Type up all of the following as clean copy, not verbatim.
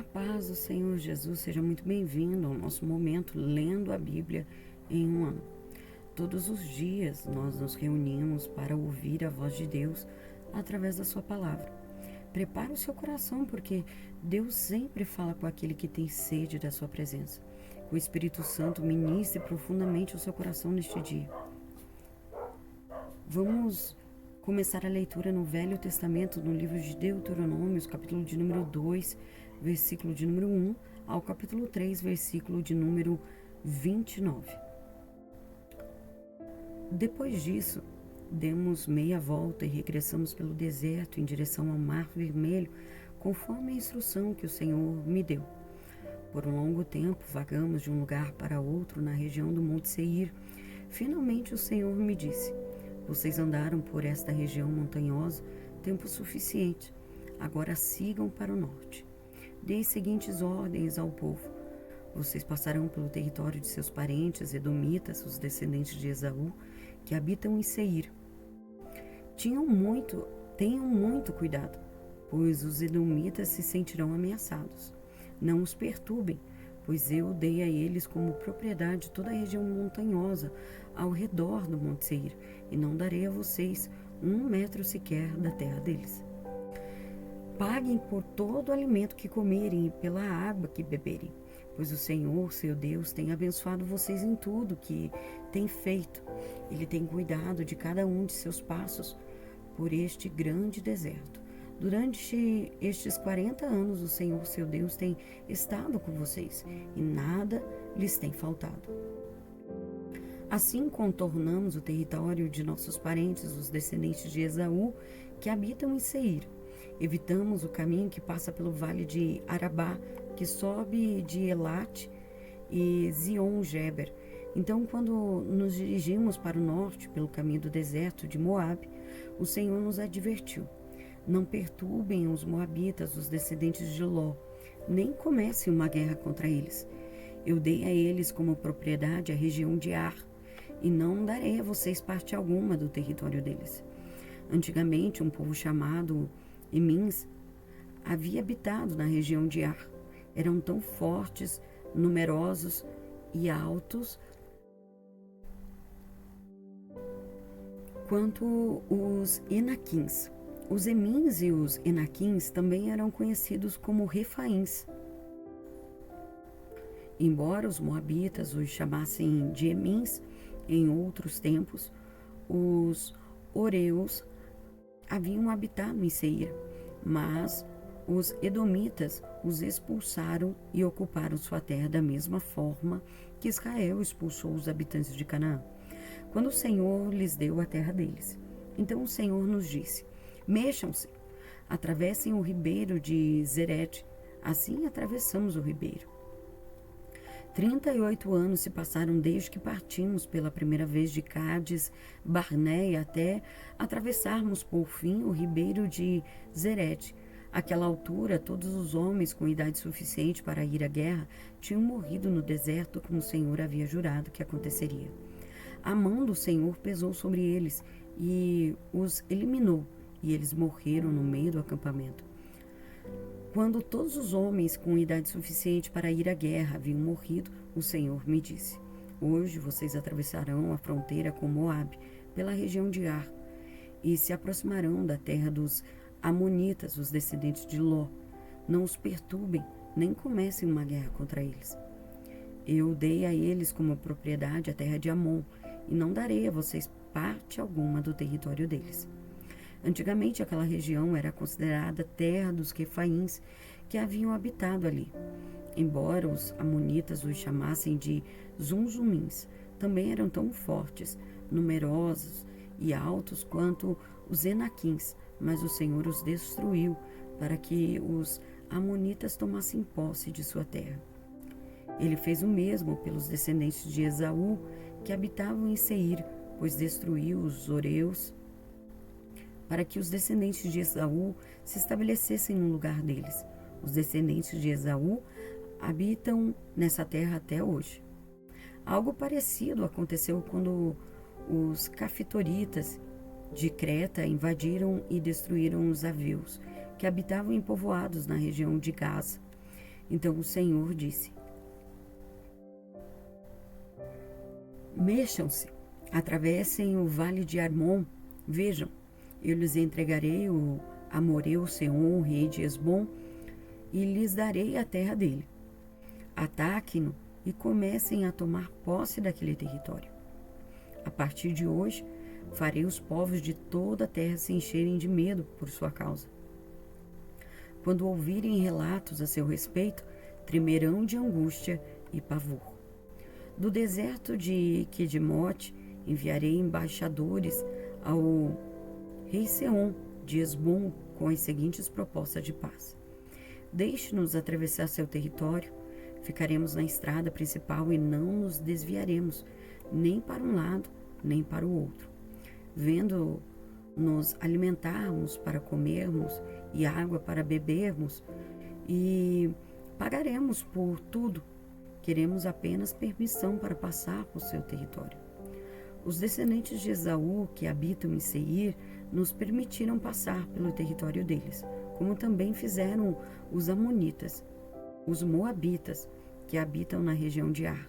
A paz do Senhor Jesus, seja muito bem-vindo ao nosso momento lendo a Bíblia em um ano. Todos os dias nós nos reunimos para ouvir a voz de Deus através da sua palavra. Prepare o seu coração, porque Deus sempre fala com aquele que tem sede da sua presença. Que o Espírito Santo ministre profundamente o seu coração neste dia. Vamos começar a leitura no Velho Testamento, no livro de Deuteronômios, capítulo de número 2, versículo de número 1, ao capítulo 3, versículo de número 29. Depois disso, demos meia volta e regressamos pelo deserto em direção ao Mar Vermelho, conforme a instrução que o Senhor me deu. Por um longo tempo, vagamos de um lugar para outro na região do Monte Seir. Finalmente o Senhor me disse: vocês andaram por esta região montanhosa tempo suficiente. Agora sigam para o norte. Dei as seguintes ordens ao povo: vocês passarão pelo território de seus parentes edomitas, os descendentes de Esaú, que habitam em Seir. Tenham muito cuidado, pois os edomitas se sentirão ameaçados. Não os perturbem, pois eu dei a eles como propriedade toda a região montanhosa ao redor do Monte Seir, e não darei a vocês 1 metro sequer da terra deles. Paguem por todo o alimento que comerem e pela água que beberem, pois o Senhor, seu Deus, tem abençoado vocês em tudo que tem feito. Ele tem cuidado de cada um de seus passos por este grande deserto. Durante estes 40 anos, o Senhor, seu Deus, tem estado com vocês e nada lhes tem faltado. Assim contornamos o território de nossos parentes, os descendentes de Esaú, que habitam em Seir. Evitamos o caminho que passa pelo vale de Arabá, que sobe de Elate e Zion-Geber. Então, quando nos dirigimos para o norte, pelo caminho do deserto de Moabe, o Senhor nos advertiu: não perturbem os moabitas, os descendentes de Ló, nem comecem uma guerra contra eles. Eu dei a eles como propriedade a região de Ar, e não darei a vocês parte alguma do território deles. Antigamente, um povo chamado Emins havia habitado na região de Ar. Eram tão fortes, numerosos e altos quanto os Enaquins. Os Emins e os Enaquins também eram conhecidos como Refaíns. Embora os moabitas os chamassem de Emins em outros tempos, os Oreus haviam habitado em Seir, mas os edomitas os expulsaram e ocuparam sua terra da mesma forma que Israel expulsou os habitantes de Canaã, quando o Senhor lhes deu a terra deles. Então o Senhor nos disse: mexam-se, atravessem o ribeiro de Zerete. Assim atravessamos o ribeiro. 38 anos se passaram desde que partimos pela primeira vez de Cádiz Barneia até atravessarmos por fim o ribeiro de Zerete. Àquela altura, todos os homens com idade suficiente para ir à guerra tinham morrido no deserto, como o Senhor havia jurado que aconteceria. A mão do Senhor pesou sobre eles e os eliminou, e eles morreram no meio do acampamento. Quando todos os homens com idade suficiente para ir à guerra haviam morrido, o Senhor me disse: hoje vocês atravessarão a fronteira com Moabe, pela região de Ar, e se aproximarão da terra dos Amonitas, os descendentes de Ló. Não os perturbem, nem comecem uma guerra contra eles. Eu dei a eles como propriedade a terra de Amon, e não darei a vocês parte alguma do território deles. Antigamente, aquela região era considerada terra dos Refaíns, que haviam habitado ali. Embora os amonitas os chamassem de Zunzumins, também eram tão fortes, numerosos e altos quanto os Enaquins, mas o Senhor os destruiu para que os amonitas tomassem posse de sua terra. Ele fez o mesmo pelos descendentes de Esaú, que habitavam em Seir, pois destruiu os Oreus, para que os descendentes de Esaú se estabelecessem no lugar deles. Os descendentes de Esaú habitam nessa terra até hoje. Algo parecido aconteceu quando os cafitoritas de Creta invadiram e destruíram os aveus, que habitavam em povoados na região de Gaza. Então o Senhor disse: Mexam-se, atravessem o vale de Armon, vejam, eu lhes entregarei o Amoreu Seom, rei de Hesbom, e lhes darei a terra dele. Ataquem-no e comecem a tomar posse daquele território. A partir de hoje, farei os povos de toda a terra se encherem de medo por sua causa. Quando ouvirem relatos a seu respeito, tremerão de angústia e pavor. Do deserto de Quedimote enviarei embaixadores ao rei Seom de Hesbom com as seguintes propostas de paz: Deixe-nos atravessar seu território, ficaremos na estrada principal e não nos desviaremos, nem para um lado, nem para o outro. Vendo nos alimentarmos para comermos e água para bebermos, e pagaremos por tudo. Queremos apenas permissão para passar por seu território. Os descendentes de Esaú, que habitam em Seir, nos permitiram passar pelo território deles, como também fizeram os amonitas, os moabitas, que habitam na região de Ar.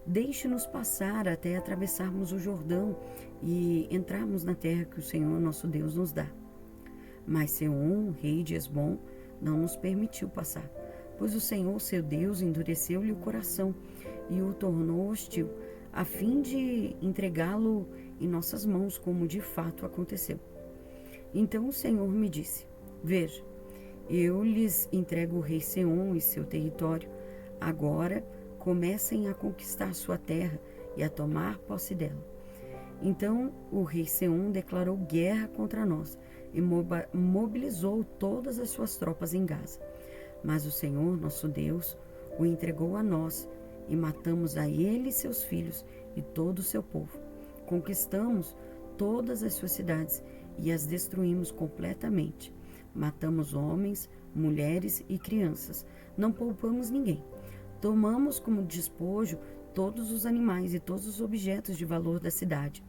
Deixe-nos passar até atravessarmos o Jordão e entrarmos na terra que o Senhor nosso Deus nos dá. Mas Seom, rei de Hesbom, não nos permitiu passar, pois o Senhor, seu Deus, endureceu-lhe o coração e o tornou hostil, a fim de entregá-lo em nossas mãos, como de fato aconteceu. Então o Senhor me disse: Veja, eu lhes entrego o rei Seom e seu território. Agora comecem a conquistar sua terra e a tomar posse dela. Então o rei Seom declarou guerra contra nós e mobilizou todas as suas tropas em Gaza. Mas o Senhor, nosso Deus, o entregou a nós e matamos a ele e seus filhos e todo o seu povo. Conquistamos todas as suas cidades e as destruímos completamente. Matamos homens, mulheres e crianças. Não poupamos ninguém. Tomamos como despojo todos os animais e todos os objetos de valor da cidade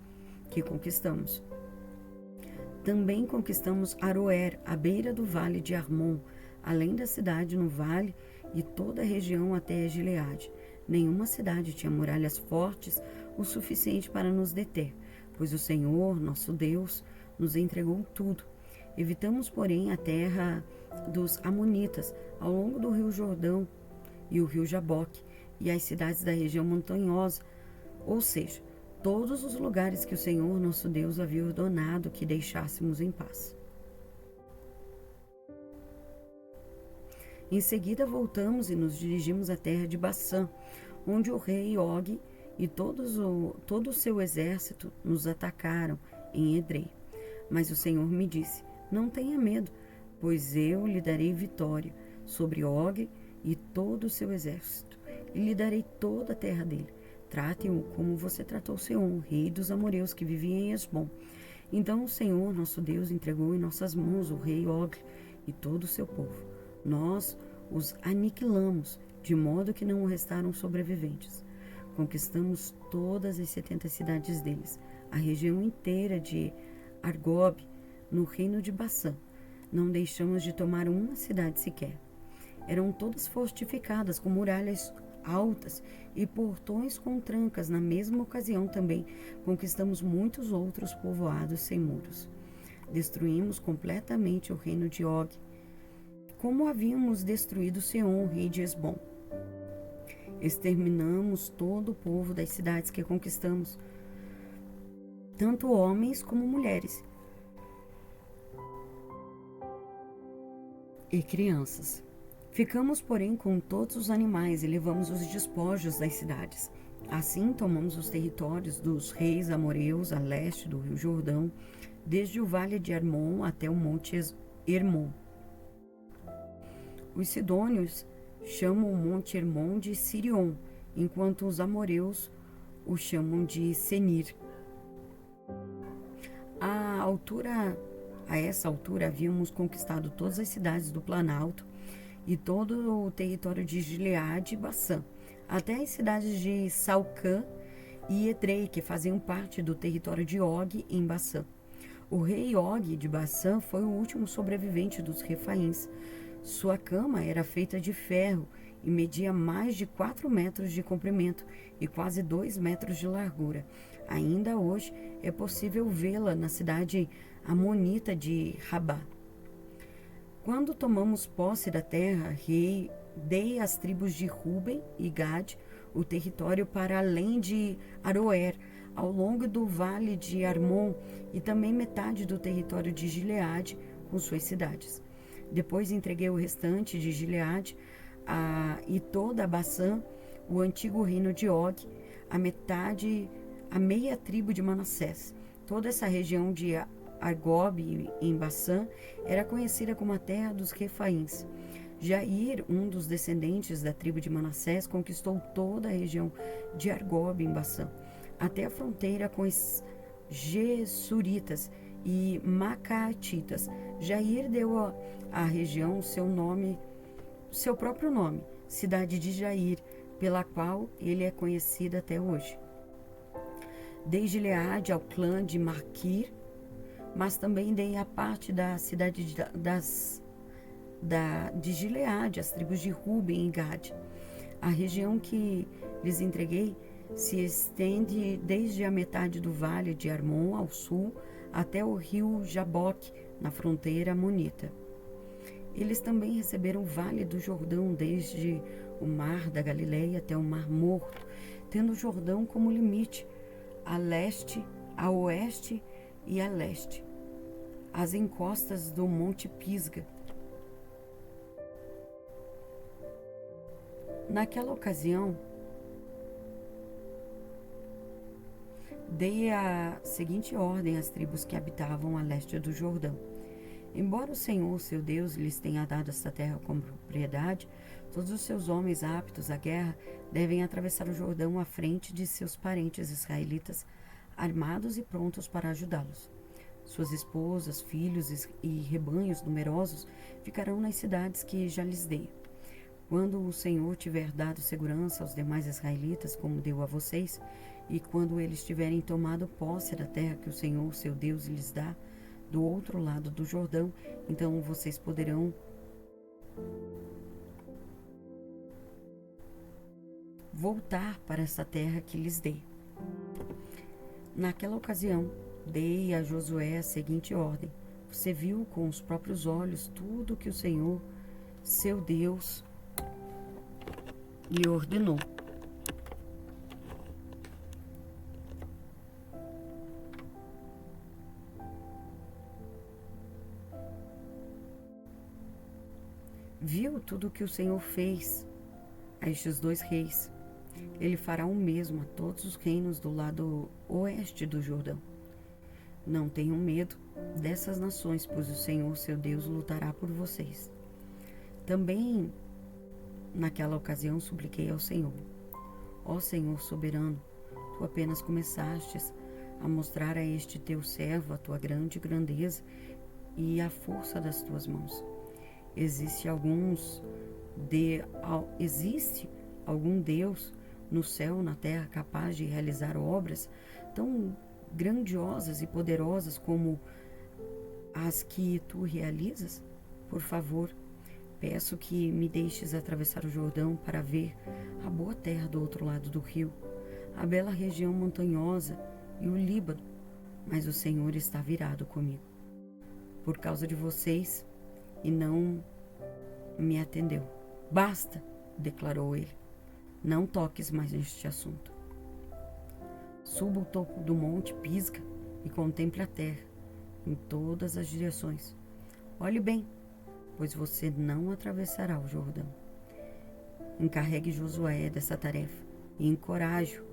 que conquistamos. Também conquistamos Aroer, à beira do vale de Armon, além da cidade no vale e toda a região até Gileade. Nenhuma cidade tinha muralhas fortes o suficiente para nos deter, pois o Senhor, nosso Deus, nos entregou tudo. Evitamos, porém, a terra dos Amonitas, ao longo do rio Jordão e o rio Jaboque, e as cidades da região montanhosa, ou seja, todos os lugares que o Senhor, nosso Deus, havia ordenado que deixássemos em paz. Em seguida voltamos e nos dirigimos à terra de Bassã, onde o rei Og e todo o seu exército nos atacaram em Edrei. Mas o Senhor me disse: Não tenha medo, pois eu lhe darei vitória sobre Og e todo o seu exército, e lhe darei toda a terra dele. Trate-o como você tratou Seom, rei dos amorreus que vivia em Hesbom. Então o Senhor, nosso Deus, entregou em nossas mãos o rei Og e todo o seu povo. Nós os aniquilamos, de modo que não restaram sobreviventes. Conquistamos todas as 70 cidades deles, a região inteira de Argob, no reino de Bassã. Não deixamos de tomar uma cidade sequer. Eram todas fortificadas com muralhas altas e portões com trancas. Na mesma ocasião também conquistamos muitos outros povoados sem muros. Destruímos completamente o reino de Og, como havíamos destruído Seom, rei de Hesbom. Exterminamos todo o povo das cidades que conquistamos, tanto homens como mulheres e crianças. Ficamos, porém, com todos os animais e levamos os despojos das cidades. Assim, tomamos os territórios dos reis amoreus a leste do rio Jordão, desde o vale de Armon até o monte Hermon. Os sidônios chamam o monte Hermon de Sirion, enquanto os amoreus o chamam de Senir. A essa altura havíamos conquistado todas as cidades do Planalto e todo o território de Gileade e Bassã, até as cidades de Salcã e Edrei, que faziam parte do território de Og em Bassã. O rei Og de Bassã foi o último sobrevivente dos Refaíns. Sua cama era feita de ferro e media mais de 4 metros de comprimento e quase 2 metros de largura. Ainda hoje é possível vê-la na cidade amonita de Rabá. Quando tomamos posse da terra, dei às tribos de Ruben e Gade o território para além de Aroer, ao longo do vale de Armon, e também metade do território de Gileade, com suas cidades. Depois entreguei o restante de Gileade e toda a Baçã, o antigo reino de Og, a meia tribo de Manassés. Toda essa região de Argob, em Baçã, era conhecida como a terra dos Refaíns. Jair, um dos descendentes da tribo de Manassés, conquistou toda a região de Argob, em Baçã, até a fronteira com os Gesuritas e Macaatitas. Jair deu à região seu próprio nome, cidade de Jair, pela qual ele é conhecido até hoje. Dei Gileade ao clã de Maquir, mas também dei a parte da cidade de Gileade, as tribos de Ruben e Gade. A região que lhes entreguei se estende desde a metade do vale de Armon ao sul até o rio Jaboque, na fronteira amonita. Eles também receberam o vale do Jordão, desde o mar da Galileia até o mar Morto, tendo o Jordão como limite, a leste, a oeste e a leste, as encostas do Monte Pisga. Naquela ocasião, dei a seguinte ordem às tribos que habitavam a leste do Jordão. Embora o Senhor, seu Deus, lhes tenha dado esta terra como propriedade, todos os seus homens aptos à guerra devem atravessar o Jordão à frente de seus parentes israelitas, armados e prontos para ajudá-los. Suas esposas, filhos e rebanhos numerosos ficarão nas cidades que já lhes dei. Quando o Senhor tiver dado segurança aos demais israelitas, como deu a vocês, e quando eles tiverem tomado posse da terra que o Senhor, seu Deus, lhes dá, do outro lado do Jordão, então vocês poderão voltar para essa terra que lhes dei. Naquela ocasião, dei a Josué a seguinte ordem: você viu com os próprios olhos tudo que o Senhor, seu Deus, lhe ordenou. Viu tudo o que o Senhor fez a estes dois reis. Ele fará o mesmo a todos os reinos do lado oeste do Jordão. Não tenham medo dessas nações, pois o Senhor, seu Deus, lutará por vocês. Também, naquela ocasião, supliquei ao Senhor: ó Senhor soberano, tu apenas começastes a mostrar a este teu servo a tua grande grandeza e a força das tuas mãos. Existe algum Deus no céu ou na terra capaz de realizar obras tão grandiosas e poderosas como as que tu realizas? Por favor, peço que me deixes atravessar o Jordão para ver a boa terra do outro lado do rio, a bela região montanhosa e o Líbano, mas o Senhor está virado comigo por causa de vocês e não me atendeu. Basta, declarou ele. Não toques mais neste assunto. Suba o topo do monte Pisga e contemple a terra em todas as direções. Olhe bem, pois você não atravessará o Jordão. Encarregue Josué dessa tarefa e encoraje-o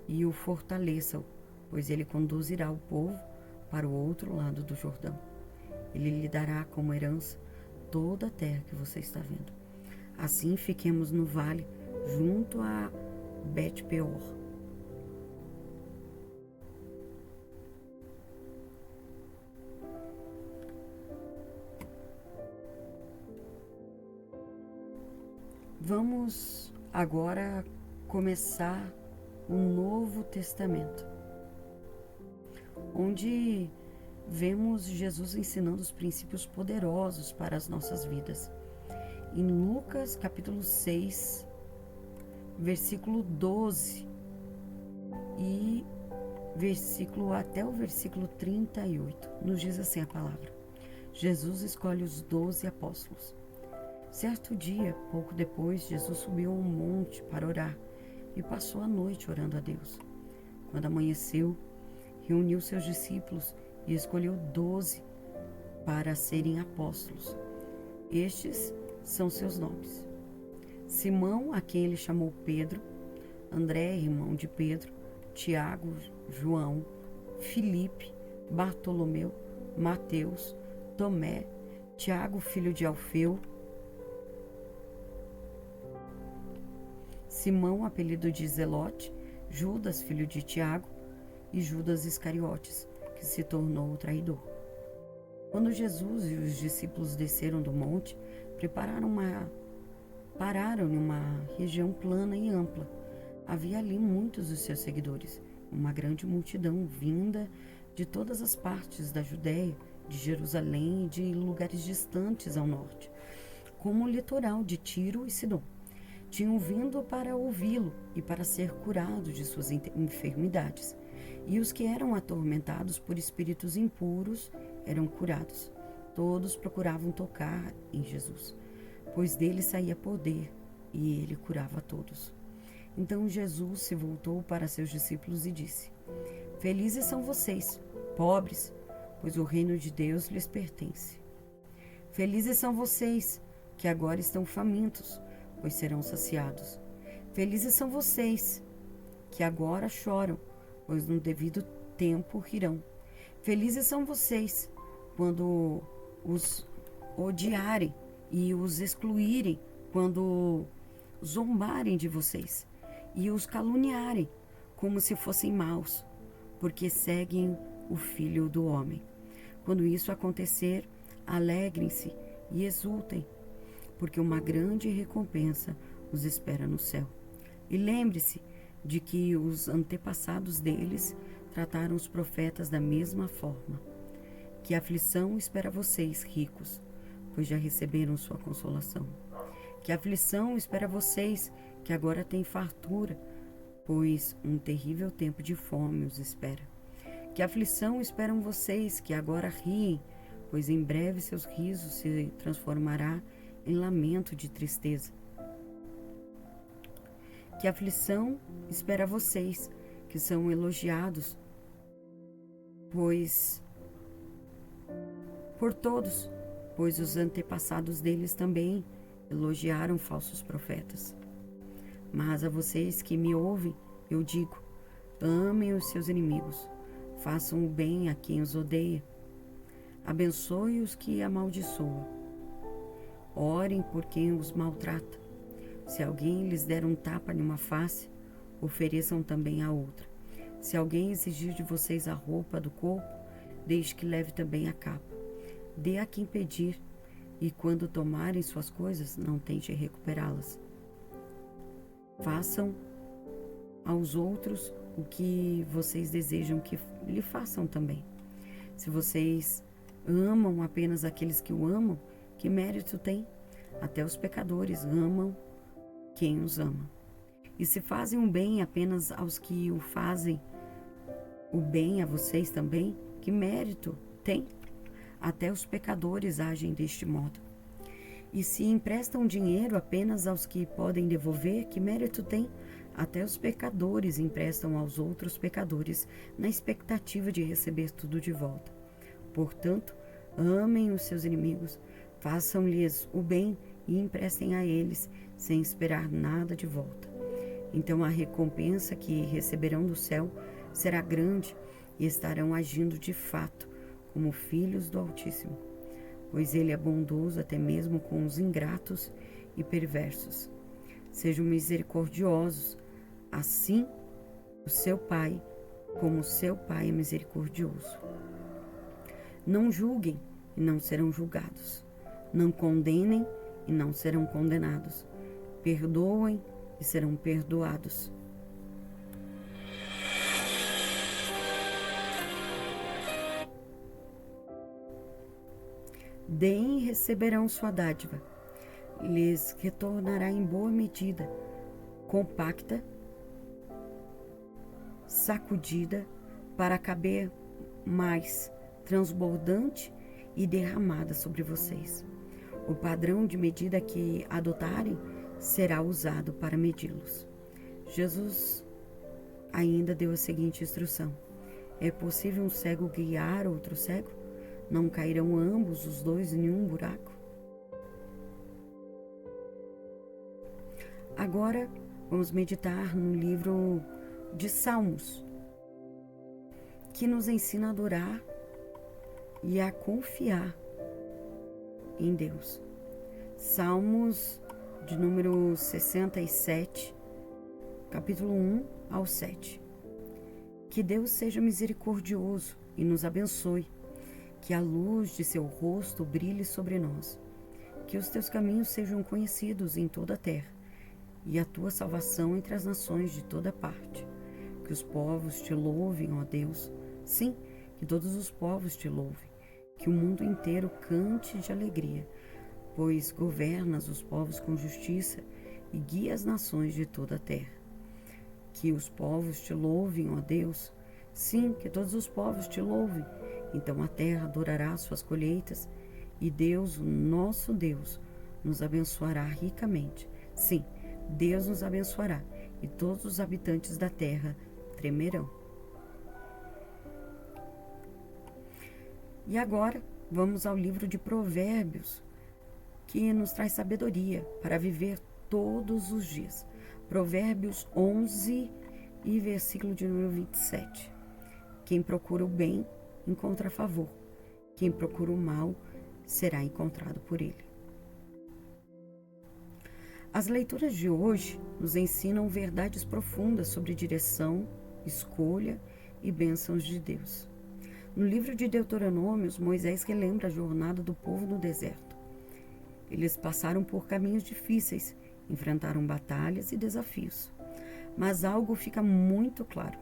e o fortaleça-o, pois ele conduzirá o povo para o outro lado do Jordão. Ele lhe dará como herança toda a terra que você está vendo. Assim fiquemos no vale, junto a Bet-peor. Vamos agora começar o Novo Testamento, onde vemos Jesus ensinando os princípios poderosos para as nossas vidas. em Lucas capítulo 6, versículo 12 e até o versículo 38. Nos diz assim a palavra: Jesus escolhe os 12 apóstolos. Certo dia, pouco depois, Jesus subiu a um monte para orar e passou a noite orando a Deus. Quando amanheceu, reuniu seus discípulos e escolheu 12 para serem apóstolos. Estes são seus nomes: Simão, a quem ele chamou Pedro; André, irmão de Pedro; Tiago, João, Filipe, Bartolomeu, Mateus, Tomé, Tiago, filho de Alfeu, Simão, apelido de Zelote, Judas, filho de Tiago, e Judas Iscariotes, que se tornou o traidor. Quando Jesus e os discípulos desceram do monte, pararam em uma região plana e ampla. Havia ali muitos dos seus seguidores, uma grande multidão vinda de todas as partes da Judéia, de Jerusalém e de lugares distantes ao norte, como o litoral de Tiro e Sidom. Tinham vindo para ouvi-lo e para ser curado de suas enfermidades. E os que eram atormentados por espíritos impuros eram curados. Todos procuravam tocar em Jesus, pois dele saía poder e ele curava a todos. Então Jesus se voltou para seus discípulos e disse: Felizes são vocês, pobres, pois o reino de Deus lhes pertence. Felizes são vocês, que agora estão famintos, pois serão saciados. Felizes são vocês, que agora choram, pois no devido tempo rirão. Felizes são vocês, quando os odiarem e os excluírem, quando zombarem de vocês e os caluniarem como se fossem maus, porque seguem o Filho do Homem. Quando isso acontecer, alegrem-se e exultem, porque uma grande recompensa os espera no céu. E lembre-se de que os antepassados deles trataram os profetas da mesma forma. Que aflição espera vocês, ricos, pois já receberam sua consolação. Que aflição espera vocês, que agora têm fartura, pois um terrível tempo de fome os espera. Que aflição esperam vocês, que agora riem, pois em breve seus risos se transformará em lamento de tristeza. Que aflição espera vocês, que são elogiados, por todos, pois os antepassados deles também elogiaram falsos profetas. Mas a vocês que me ouvem, eu digo: amem os seus inimigos, façam o bem a quem os odeia, abençoe os que amaldiçoam, orem por quem os maltrata. Se alguém lhes der um tapa numa face, ofereçam também a outra. Se alguém exigir de vocês a roupa do corpo, deixe que leve também a capa. Dê a quem pedir, e quando tomarem suas coisas, não tente recuperá-las. Façam aos outros o que vocês desejam que lhe façam também. Se vocês amam apenas aqueles que o amam, que mérito tem? Até os pecadores amam quem os ama. E se fazem o bem apenas aos que o fazem o bem a vocês também, que mérito tem? Até os pecadores agem deste modo. E se emprestam dinheiro apenas aos que podem devolver, que mérito tem? Até os pecadores emprestam aos outros pecadores, na expectativa de receber tudo de volta. Portanto, amem os seus inimigos, façam-lhes o bem e emprestem a eles, sem esperar nada de volta. Então a recompensa que receberão do céu será grande e estarão agindo de fato como filhos do Altíssimo, pois ele é bondoso até mesmo com os ingratos e perversos. Sejam misericordiosos, assim o seu Pai, como o seu Pai é misericordioso. Não julguem e não serão julgados. Não condenem e não serão condenados. Perdoem e serão perdoados. Deem e receberão sua dádiva. lhes retornará em boa medida, compacta, sacudida, para caber mais, transbordante e derramada sobre vocês. O padrão de medida que adotarem será usado para medi-los. Jesus ainda deu a seguinte instrução: é possível um cego guiar outro cego? Não cairão ambos os dois em um buraco? Agora vamos meditar no livro de Salmos, que nos ensina a adorar e a confiar em Deus. Salmos de número 67, capítulo 1 ao 7. Que Deus seja misericordioso e nos abençoe, que a luz de seu rosto brilhe sobre nós, que os teus caminhos sejam conhecidos em toda a terra, e a tua salvação entre as nações de toda parte. Que os povos te louvem, ó Deus. Sim, que todos os povos te louvem. Que o mundo inteiro cante de alegria, pois governas os povos com justiça e guia as nações de toda a terra. Que os povos te louvem, ó Deus. Sim, que todos os povos te louvem. Então a terra adorará suas colheitas, e Deus, o nosso Deus, nos abençoará ricamente. Sim, Deus nos abençoará, e todos os habitantes da terra tremerão. E agora vamos ao livro de Provérbios, que nos traz sabedoria para viver todos os dias. Provérbios 11 e versículo de número 27. Quem procura o bem encontra favor. Quem procura o mal será encontrado por ele. As leituras de hoje nos ensinam verdades profundas sobre direção, escolha e bênçãos de Deus. No livro de Deuteronômios, Moisés relembra a jornada do povo no deserto. Eles passaram por caminhos difíceis, enfrentaram batalhas e desafios. Mas algo fica muito claro: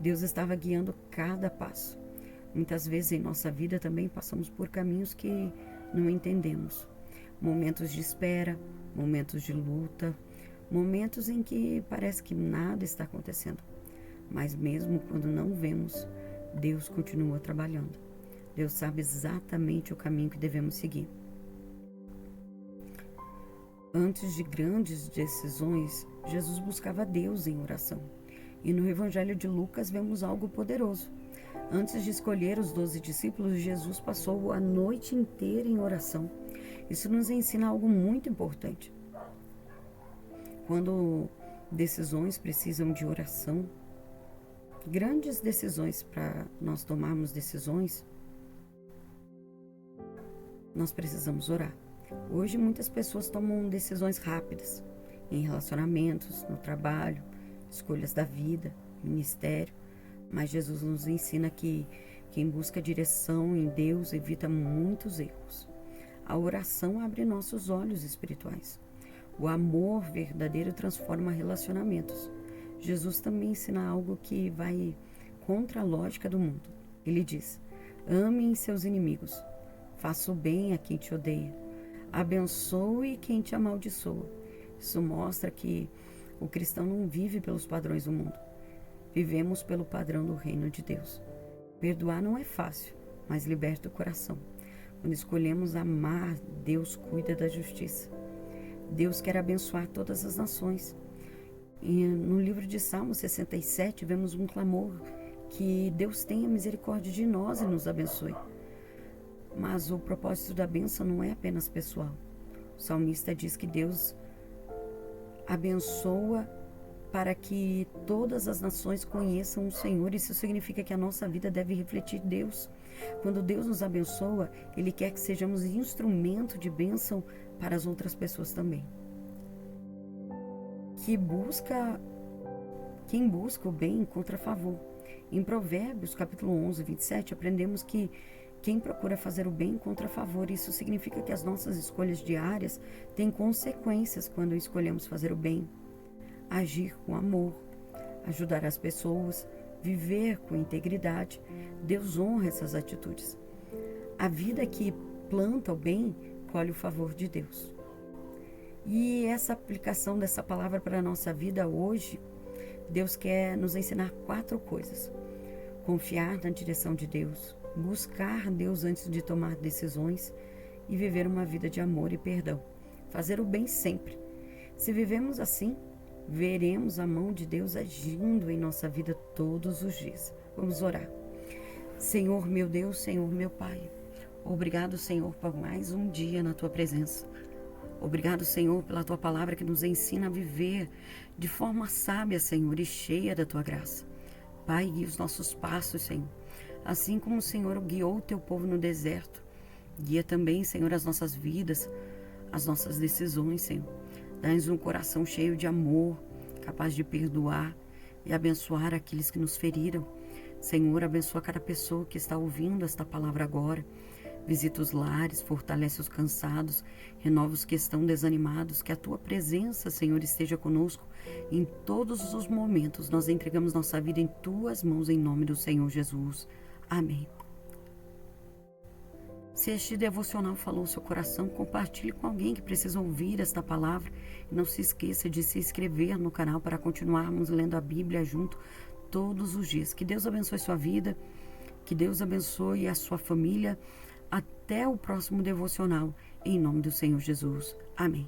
Deus estava guiando cada passo. Muitas vezes em nossa vida também passamos por caminhos que não entendemos. Momentos de espera, momentos de luta, momentos em que parece que nada está acontecendo. Mas mesmo quando não vemos, Deus continua trabalhando. Deus sabe exatamente o caminho que devemos seguir. Antes de grandes decisões, Jesus buscava Deus em oração. E no Evangelho de Lucas vemos algo poderoso. Antes de escolher os 12 discípulos, Jesus passou a noite inteira em oração. Isso nos ensina algo muito importante. Quando decisões precisam de oração, grandes decisões, para nós tomarmos decisões, nós precisamos orar. Hoje muitas pessoas tomam decisões rápidas em relacionamentos, no trabalho, escolhas da vida, ministério, mas Jesus nos ensina que quem busca direção em Deus evita muitos erros. A oração abre nossos olhos espirituais. O amor verdadeiro transforma relacionamentos. Jesus também ensina algo que vai contra a lógica do mundo. Ele diz: amem seus inimigos, faça o bem a quem te odeia, abençoe quem te amaldiçoa. Isso mostra que o cristão não vive pelos padrões do mundo. Vivemos pelo padrão do reino de Deus. Perdoar não é fácil, mas liberta o coração. Quando escolhemos amar, Deus cuida da justiça. Deus quer abençoar todas as nações. E no livro de Salmos 67, vemos um clamor que Deus tenha misericórdia de nós e nos abençoe. Mas o propósito da bênção não é apenas pessoal. O salmista diz que Deus abençoa para que todas as nações conheçam o Senhor. Isso significa que a nossa vida deve refletir Deus. Quando Deus nos abençoa, Ele quer que sejamos instrumento de bênção para as outras pessoas também. Quem busca o bem encontra favor. Em Provérbios, capítulo 11, 27, aprendemos que quem procura fazer o bem encontra favor. Isso significa que as nossas escolhas diárias têm consequências quando escolhemos fazer o bem, agir com amor, ajudar as pessoas, viver com integridade. Deus honra essas atitudes. A vida que planta o bem colhe o favor de Deus. E essa aplicação dessa palavra para a nossa vida hoje, Deus quer nos ensinar 4 coisas. Confiar na direção de Deus, buscar Deus antes de tomar decisões e viver uma vida de amor e perdão. Fazer o bem sempre. Se vivemos assim, veremos a mão de Deus agindo em nossa vida todos os dias. Vamos orar. Senhor meu Deus, Senhor meu Pai, obrigado, Senhor, por mais um dia na Tua presença. Obrigado, Senhor, pela Tua palavra que nos ensina a viver de forma sábia, Senhor, e cheia da Tua graça. Pai, guia os nossos passos, Senhor. Assim como o Senhor guiou o Teu povo no deserto, guia também, Senhor, as nossas vidas, as nossas decisões, Senhor. Dá-nos um coração cheio de amor, capaz de perdoar e abençoar aqueles que nos feriram. Senhor, abençoa cada pessoa que está ouvindo esta palavra agora. Visita os lares, fortalece os cansados, renova os que estão desanimados. Que a Tua presença, Senhor, esteja conosco em todos os momentos. Nós entregamos nossa vida em Tuas mãos, em nome do Senhor Jesus. Amém. Se este devocional falou ao seu coração, compartilhe com alguém que precisa ouvir esta palavra. E não se esqueça de se inscrever no canal para continuarmos lendo a Bíblia junto todos os dias. Que Deus abençoe sua vida, que Deus abençoe a sua família. Até o próximo devocional, em nome do Senhor Jesus. Amém.